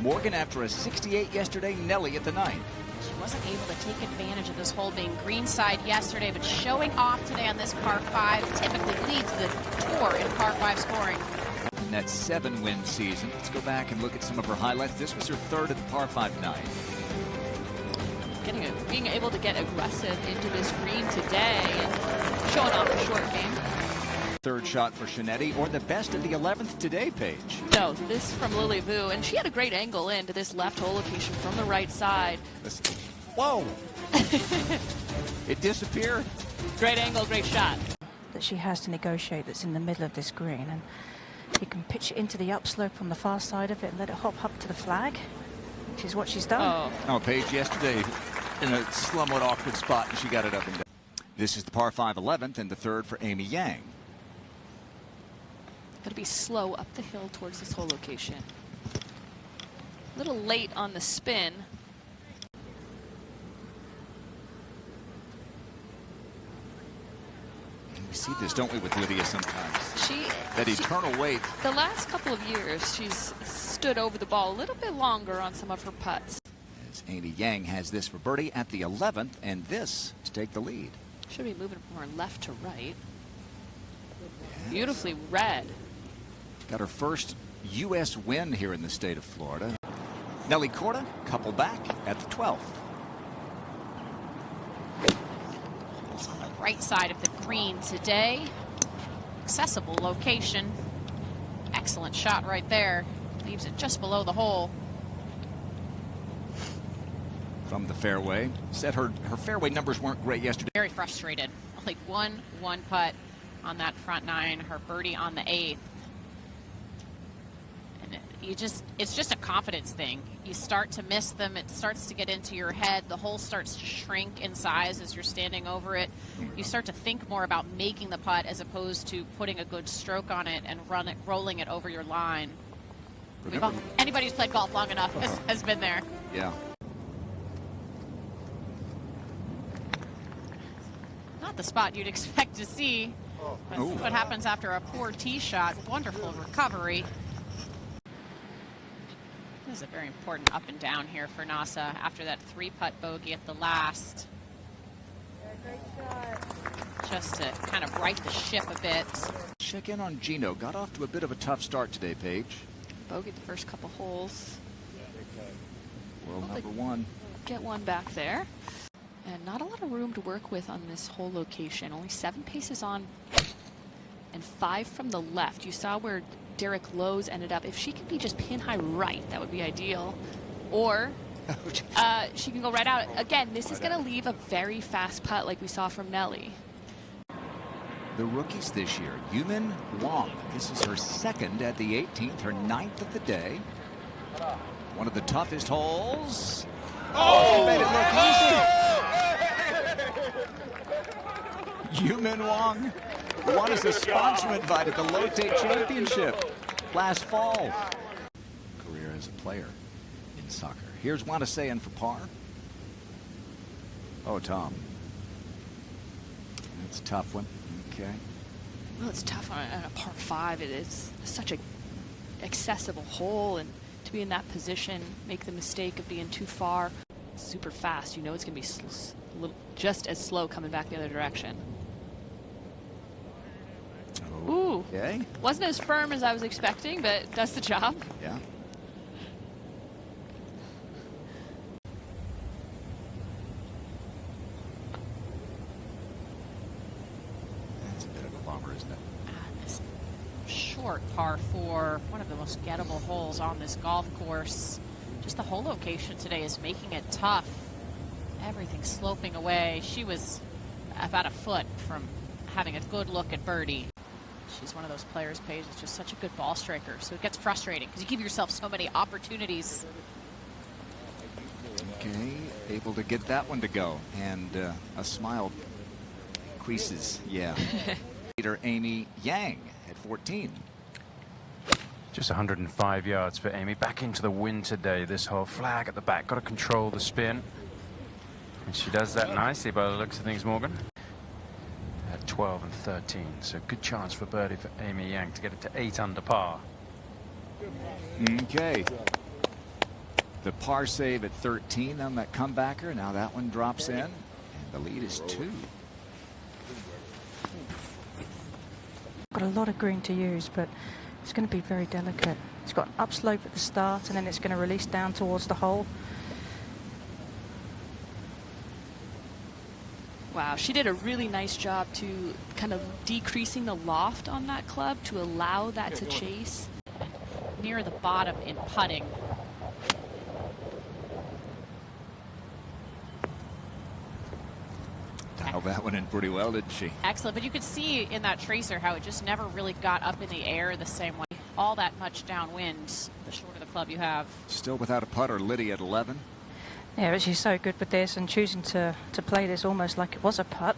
Morgan after a 68 yesterday, Nelly at the 9th. She wasn't able to take advantage of this hole being greenside yesterday, but showing off today on this par 5 typically leads the tour in par 5 scoring. In that 7-win season, let's go back and look at some of her highlights. This was her third at the par 5 9. Being able to get aggressive into this green today and showing off the short game. Third shot for Shinetti, or the best of the 11th today, Paige. No, this from Lily Vu, and she had a great angle into this left hole location from the right side. Whoa! It disappeared. Great angle, great shot. That she has to negotiate that's in the middle of this green, and you can pitch it into the upslope on the far side of it and let it hop up to the flag, which is what she's done. Oh, Paige yesterday in a somewhat awkward spot, and she got it up and down. This is the par 5 11th and the third for Amy Yang. Got to be slow up the hill towards this hole location. A little late on the spin. We see this, don't we, with Lydia sometimes? That she eternal wait. The last couple of years, she's stood over the ball a little bit longer on some of her putts. As Amy Yang has this for birdie at the 11th, and this to take the lead. Should be moving more left to right. Yes. Beautifully red. Got her first U.S. win here in the state of Florida. Nelly Korda, couple back at the 12th. It's on the right side of the green today. Accessible location. Excellent shot right there. Leaves it just below the hole. From the fairway. Said her fairway numbers weren't great yesterday. Very frustrated. Only one putt on that front 9. Her birdie on the 8th. It's just a confidence thing. You start to miss them. It starts to get into your head. The hole starts to shrink in size as you're standing over it. You start to think more about making the putt as opposed to putting a good stroke on it and rolling it over your line. Anybody who's played golf long enough has been there. Yeah. Not the spot you'd expect to see. But what happens after a poor tee shot? Wonderful recovery. This is a very important up and down here for NASA after that 3-putt bogey at the last. Great shot. Just to kind of right the ship a bit. Check in on Gino. Got off to a bit of a tough start today, Paige. Bogeyed the first couple holes. World number 1. Get one back there. And not a lot of room to work with on this hole location. Only 7 paces on and 5 from the left. You saw where Derek Lowe's ended up. If she can be just pin high right, that would be ideal. Or she can go right out. Again, this is going to leave a very fast putt like we saw from Nelly. The rookies this year, Yumin Wong. This is her second at the 18th, her 9th of the day. One of the toughest holes. Oh, made it look easy. Yumin Wong won as a sponsor invite at the Lotte Championship last fall. Career as a player in soccer. Here's Wanasean for par. Oh, Tom. That's a tough one. Okay. Well, it's tough on a par 5. It is such a accessible hole, and to be in that position, make the mistake of being too far, super fast. You know it's going to be just as slow coming back the other direction. Ooh. Okay. Wasn't as firm as I was expecting, but does the job. Yeah. That's a bit of a bummer, isn't it? This short par 4, one of the most gettable holes on this golf course. Just the hole location today is making it tough. Everything sloping away. She was about a foot from having a good look at birdie. She's one of those players, Paige, that's just such a good ball striker. So it gets frustrating because you give yourself so many opportunities. Okay, able to get that one to go. And a smile creases, yeah. Leader Amy Yang at 14. Just 105 yards for Amy. Back into the wind today. This whole flag at the back. Got to control the spin. And she does that nicely by the looks of things, Morgan. At 12 and 13. So good chance for birdie for Amy Yang to get it to 8 under par. Okay. The par save at 13 on that comebacker. Now that one drops in. And the lead is 2. Got a lot of green to use, but it's going to be very delicate. It's got an upslope at the start, and then it's going to release down towards the hole. Wow, she did a really nice job to kind of decreasing the loft on that club to allow that to chase. Near the bottom in putting. Dialed that one in pretty well, didn't she? Excellent, but you could see in that tracer how it just never really got up in the air the same way. All that much downwind, the shorter the club you have. Still without a putter, Lydia at 11. Yeah, but she's so good with this and choosing to play this almost like it was a putt.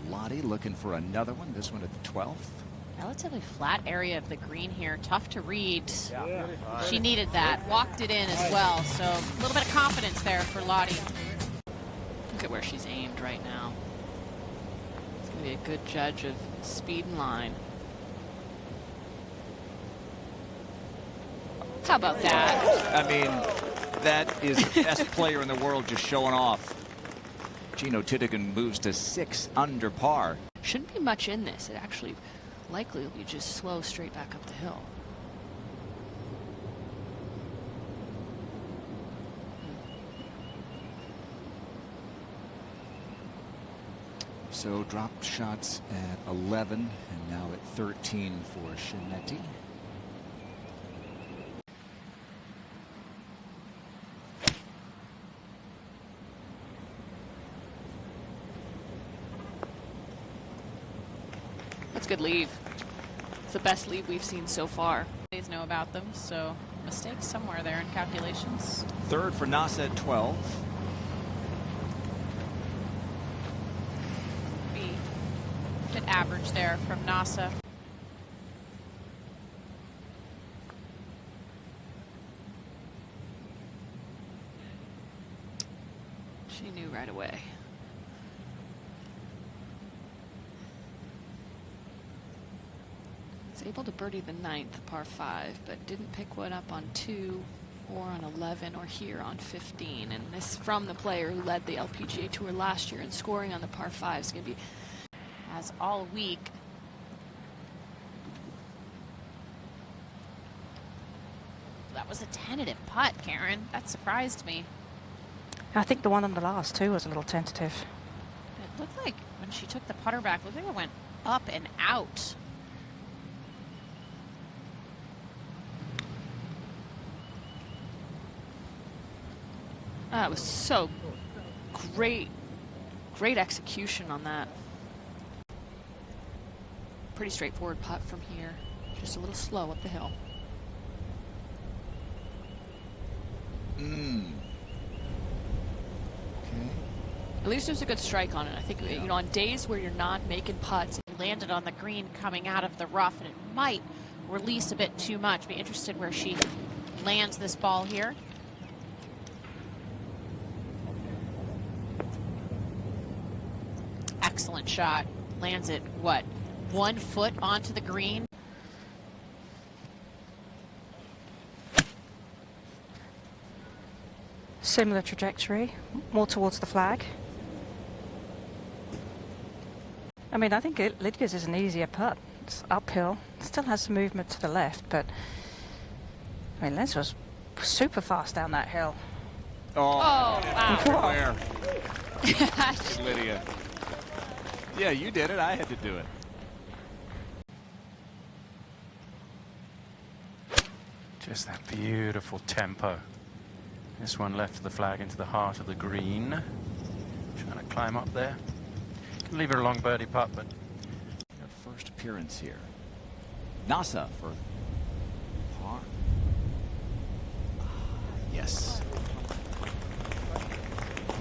Lottie looking for another one. This one at the 12th. Relatively flat area of the green here. Tough to read. She needed that. Walked it in as well. So a little bit of confidence there for Lottie. Look at where she's aimed right now. It's going to be a good judge of speed and line. How about that? I mean, that is the best player in the world just showing off. Gino Titigan moves to 6 under par. Shouldn't be much in this. It actually likely will be just slow straight back up the hill. So drop shots at 11 and now at 13 for Shinetti. That's a good leave. It's the best leave we've seen so far. Please know about them, so mistakes somewhere there in calculations. Third for Nasa at 12. Be a bit average there from NASA. She knew right away. Was able to birdie the 9th, par 5, but didn't pick one up on 2 or on 11 or here on 15. And this from the player who led the LPGA Tour last year in scoring on the par 5 is going to be As all week. That was a tentative putt, Karen. That surprised me. I think the one on the last too was a little tentative. It looked like when she took the putter back, it looked like it went up and out. It was so great execution on that. Pretty straightforward putt from here. Just a little slow up the hill. Okay. At least there's a good strike on it. I think, you know, on days where you're not making putts. Landed on the green coming out of the rough, and it might release a bit too much. Be interested where she lands this ball here. Excellent shot. Lands it, what, 1 foot onto the green? Similar trajectory, more towards the flag. I mean, I think Lydia's is an easier putt. It's uphill. Still has some movement to the left, but I mean, Les was super fast down that hill. Oh, wow. where? Lydia. Yeah, you did it. I had to do it. Just that beautiful tempo. This one left the flag into the heart of the green. Trying to climb up there. Can leave her a long birdie putt, but Her first appearance here. Nasa for par. Yes.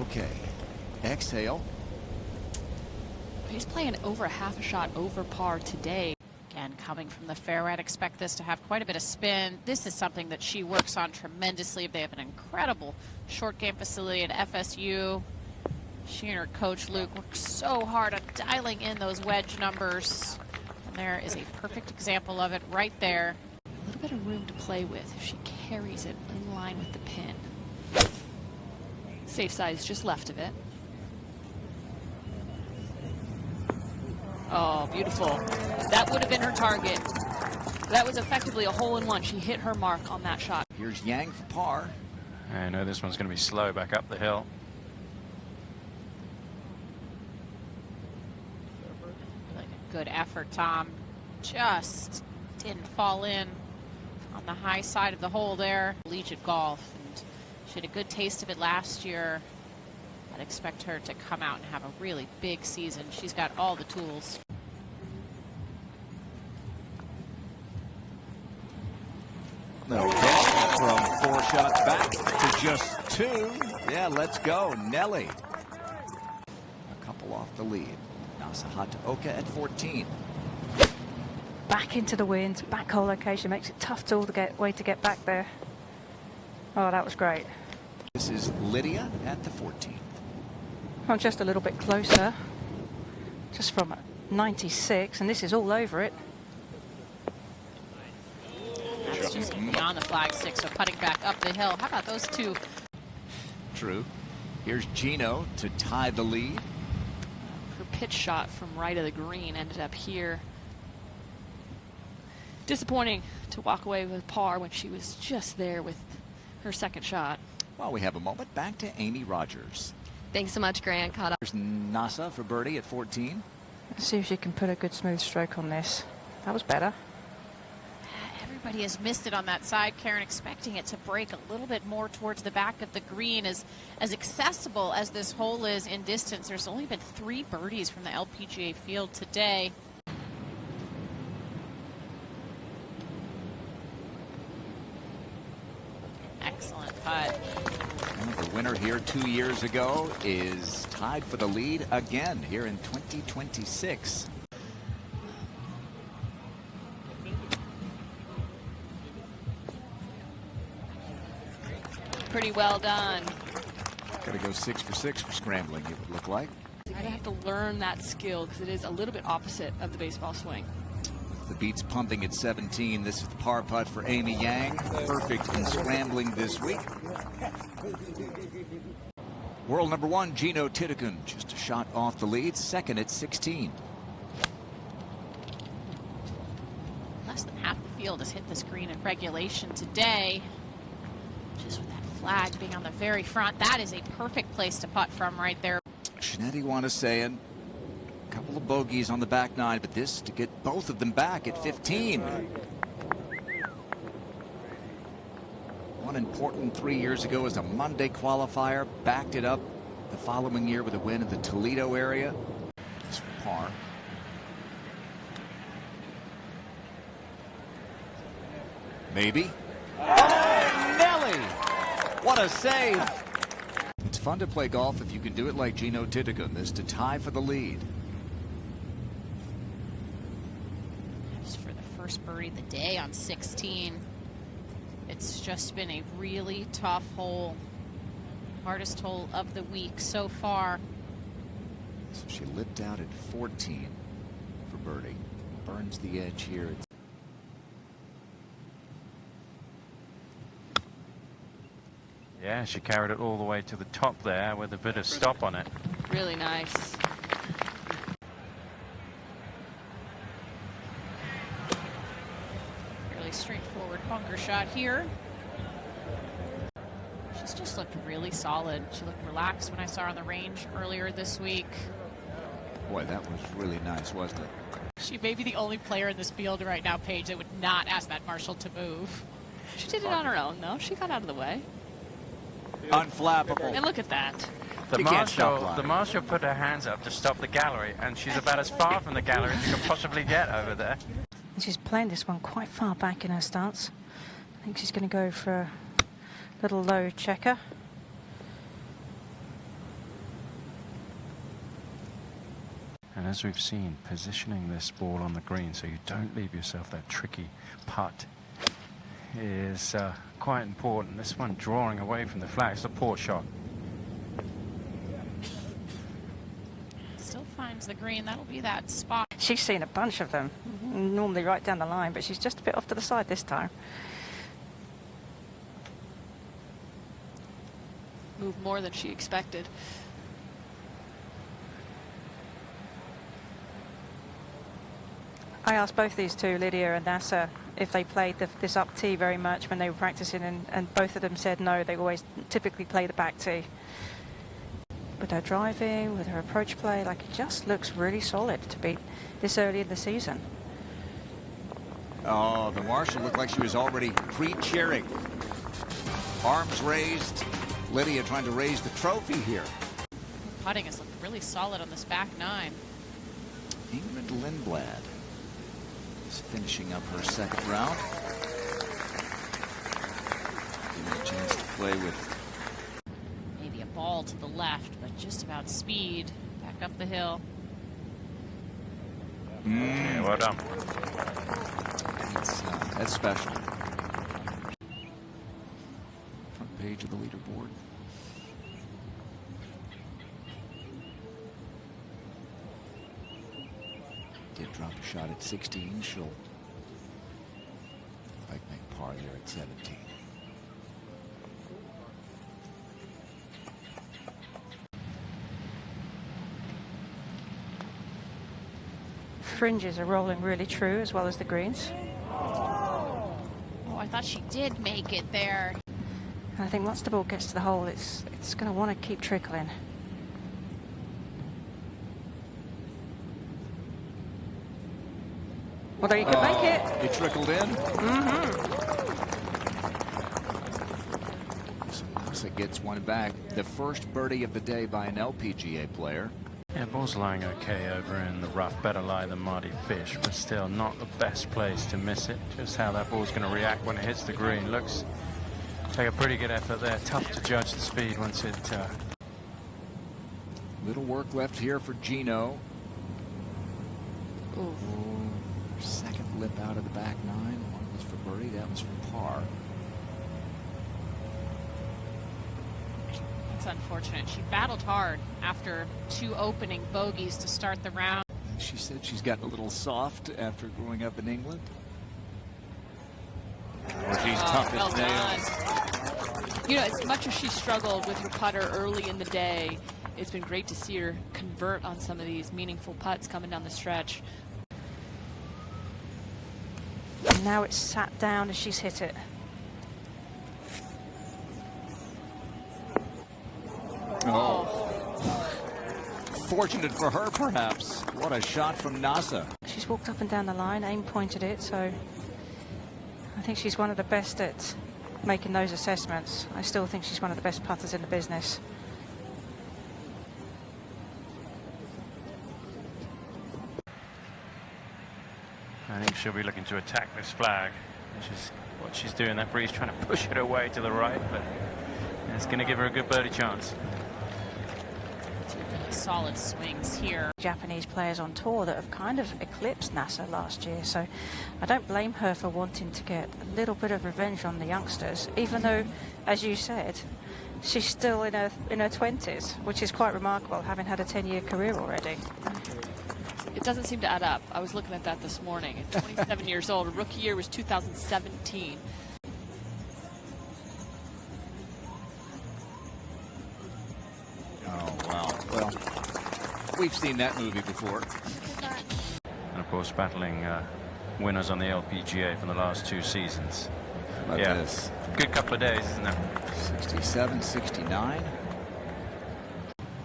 Okay. Exhale. He's playing over half a shot over par today. Again, coming from the fairway, I'd expect this to have quite a bit of spin. This is something that she works on tremendously. They have an incredible short game facility at FSU. She and her coach, Luke, work so hard on dialing in those wedge numbers. And there is a perfect example of it right there. A little bit of room to play with if she carries it in line with the pin. Safe side is just left of it. Oh, beautiful. That would have been her target. That was effectively a hole-in-one. She hit her mark on that shot. Here's Yang for par. I know this one's going to be slow back up the hill. Like a good effort, Tom. Just didn't fall in on the high side of the hole there. Collegiate golf, and she had a good taste of it last year. I'd expect her to come out and have a really big season. She's got all the tools. No catch from 4 shots back to just 2. Yeah, let's go, Nelly. A couple off the lead. Nasahata at 14. Back into the wind, back hole location makes it tough to get back there. Oh, that was great. This is Lydia at the 14. Well, just a little bit closer, just from 96, and this is all over it. That's just beyond the flag stick, so putting back up the hill. How about those two? True. Here's Gino to tie the lead. Her pitch shot from right of the green ended up here. Disappointing to walk away with par when she was just there with her second shot. While we have a moment, back to Amy Rogers. Thanks so much, Grant. Caught up. There's Nasa for birdie at 14. Let's see if she can put a good smooth stroke on this. That was better. Everybody has missed it on that side, Karen, expecting it to break a little bit more towards the back of the green. As accessible as this hole is in distance, there's only been 3 birdies from the LPGA field today. Excellent putt. The winner here 2 years ago is tied for the lead again here in 2026. Pretty well done. Got to go 6 for 6 for scrambling, it would look like. You're going to have to learn that skill because it is a little bit opposite of the baseball swing. The beat's pumping at 17. This is the par putt for Amy Yang. Perfect in scrambling this week. World number 1, Gino Titicun, just a shot off the lead, second at 16. Less than half the field has hit this green in regulation today. Just with that flag being on the very front, that is a perfect place to putt from right there. Shanetti Wanasayan, a couple of bogeys on the back 9, but this to get both of them back at 15. One important 3 years ago as a Monday qualifier, backed it up the following year with a win in the Toledo area. This for par. Maybe. Oh, Nelly! What a save! It's fun to play golf if you can do it like Gino Titicun, this to tie for the lead. Just for the first birdie of the day on 16. It's just been a really tough hole. Hardest hole of the week so far. So she lipped out at 14 for birdie. Burns the edge here. Yeah, she carried it all the way to the top there with a bit of stop on it. Really nice. Fairly straightforward bunker shot here. She's just looked really solid. She looked relaxed when I saw her on the range earlier this week. Boy, that was really nice, wasn't it? She may be the only player in this field right now, Paige, that would not ask that marshal to move. She did it on her own, though. She got out of the way. Unflappable. And look at that. The You can't stop marshal put her hands up to stop the gallery, and she's about as far from the gallery as you can possibly get over there. And she's playing this one quite far back in her stance. I think she's going to go for a little low checker. And as we've seen, positioning this ball on the green so you don't leave yourself that tricky putt is quite important. This one drawing away from the flag. It's a poor shot. Still finds the green. That'll be that spot. She's seen a bunch of them, normally right down the line, but she's just a bit off to the side this time. moved more than she expected. I asked both these two, Lydia and Nasa, if they played this up tee very much when they were practicing, and both of them said no, they always typically play the back tee. With her driving, with her approach play, like, it just looks really solid to be this early in the season. Oh, the marshal looked like she was already pre-cheering. Arms raised. Lydia trying to raise the trophy here. Putting has looked really solid on this back nine. Ingrid Lindblad is finishing up her second round. Giving her a chance to play with Maybe a ball to the left, but just about speed. Back up the hill. Yeah, well done. That's special. Front page of the leaderboard. Did drop a shot at 16. She'll make par there at 17. Fringes are rolling really true as well as the greens. Oh, I thought she did make it there. And I think once the ball gets to the hole, it's going to want to keep trickling. Although you could make it. It trickled in. So Nasa gets one back. The first birdie of the day by an LPGA player. Yeah, ball's lying okay over in the rough, better lie than Marty Fish, but still not the best place to miss it. Just how that ball's going to react when it hits the green. Looks like a pretty good effort there. Tough to judge the speed once it... Little work left here for Gino. Ooh. Second lip out of the back nine. One was for birdie, that was for par. That's unfortunate. She battled hard after 2 opening bogeys to start the round. She said she's gotten a little soft after growing up in England. Or she's tough well as nails. done. You know, as much as she struggled with her putter early in the day, it's been great to see her convert on some of these meaningful putts coming down the stretch. And now it's sat down as she's hit it. Oh. Fortunate for her, perhaps. What a shot from Nasa. She's walked up and down the line, aim pointed it, so I think she's one of the best at making those assessments. I still think she's one of the best putters in the business. I think she'll be looking to attack this flag, which is what she's doing. That breeze trying to push it away to the right, but it's going to give her a good birdie chance. Solid swings here. Japanese players on tour that have kind of eclipsed Nasa last year, so I don't blame her for wanting to get a little bit of revenge on the youngsters, even though, as you said, she's still in her 20s, which is quite remarkable, having had a 10-year career already. It doesn't seem to add up. I was looking at that this morning. At 27 years old, rookie year was 2017. Oh, wow. Well, we've seen that movie before. And of course, battling winners on the LPGA from the last 2 seasons. How about this? Good couple of days, isn't it? 67, 69.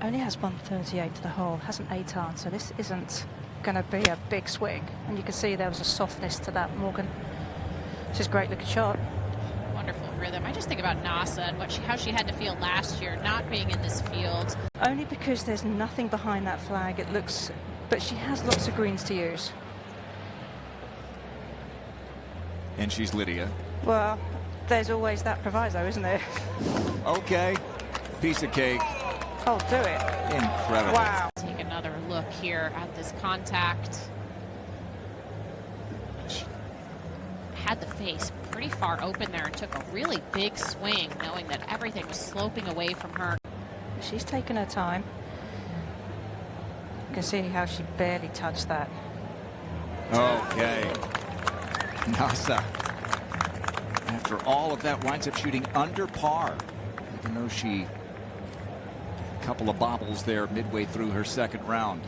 Only has 138 to the hole, hasn't 8 on, so this isn't going to be a big swing. And you can see there was a softness to that, Morgan. This is a great looking shot. Wonderful rhythm. I just think about Nasa and how she had to feel last year not being in this field. Only because there's nothing behind that flag, it looks, but she has lots of greens to use. And she's Lydia. Well, there's always that proviso, isn't there? Okay. Piece of cake. Oh, do it. Incredible. Wow. Take another look here at this contact. She had the face pretty far open there and took a really big swing, knowing that everything was sloping away from her. She's taken her time. You can see how she barely touched that. Okay. Nasa, after all of that, winds up shooting under par, even though she couple of bobbles there midway through her second round.